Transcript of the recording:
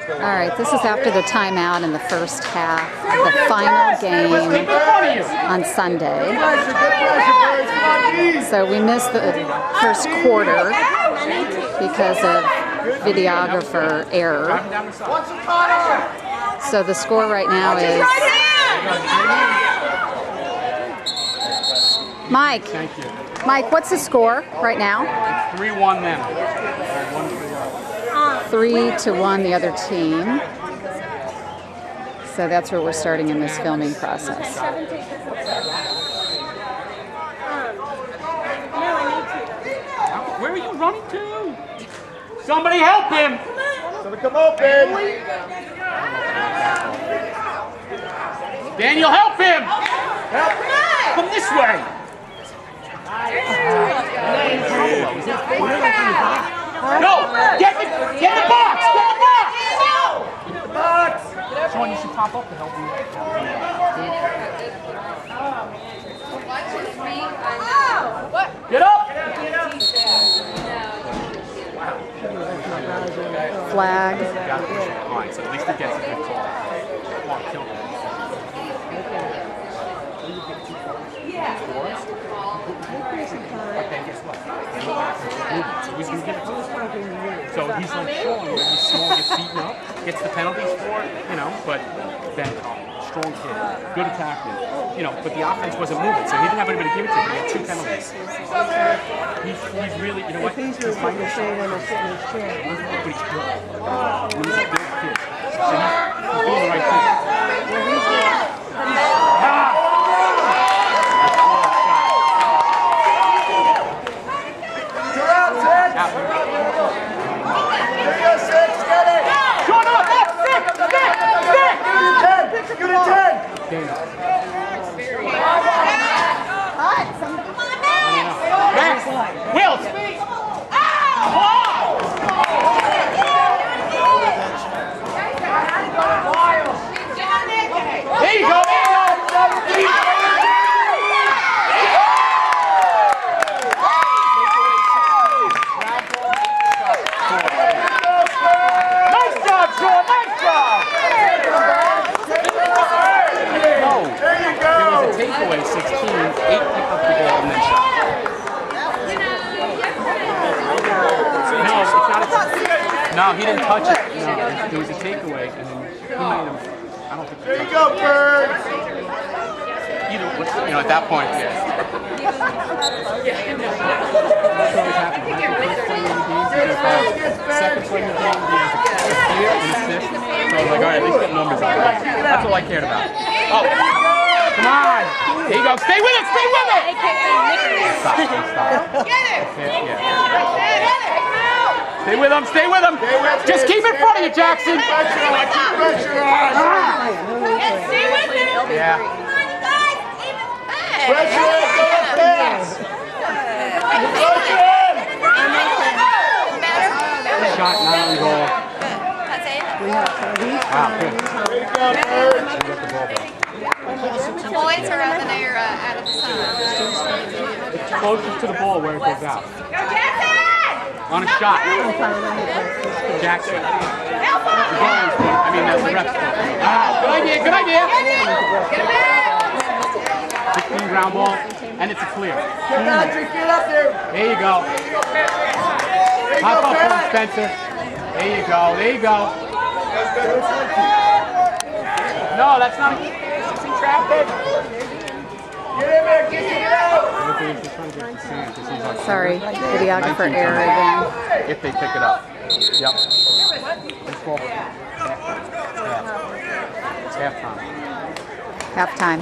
All right, this is after the timeout in the first half of the final game on Sunday. So we missed the first quarter because of videographer error. So the score right now is Mike. Mike, what's the score right now? 3-1 then. 3-1 the other team. So that's where we're starting in this filming process. Where are you running to? Somebody help him! Somebody come open! Daniel, help him! Come this way! No! Get the box! Get the box! Get the box! Sean, you should pop up to help you. Get up! Flag. Alright, so at least it gets a good call. Come on, kill him. Okay, guess what? So he's going to give it to us. So he's like Sean, where he's small, gets beaten up, gets the penalties for it, you know, but then strong kid, good attacker, you know, but the offense wasn't moving, so he didn't have anybody to give it to. He had 2 penalties. He's really, you know what? He's just like a shame when he's sitting in his chair. But he's good. He's a big kid. So he's doing the right thing. Takeaway 16, 8 picked up the ball and then shot. No, it's not a no, he didn't touch it. No, there was a takeaway and then he made him. I don't think. There you go, Birds! Either, you know, at that point, yeah. That's always happened. Second play in the game, he has a clear and assist. So I was like, all right, at least get numbers on it. That's all I cared about. Oh. Come on! There you go. Stay with it! Stay with it! Stop. Get it! Yeah. Stay with him! Stay with him! Just keep in front of you, Jackson! Pressure on! Stay with him! Yeah. Pressure on! Go fast! Shot, not on goal. That's it. Wow, good. There you go, Birds! You got the ball back. Points are out of there out of the sun. It's closest to the ball where it goes out. On a shot. Jackson. I mean, that's the ref's fault. Good idea, good idea. 16 ground ball, and it's a clear. Get up there! There you go. Hop up for him, Spencer. There you go, there you go. No, that's not a... Traffic. Get in there, get out. Sorry, videographer error again. If they pick it up. Yep. It's halftime. Halftime.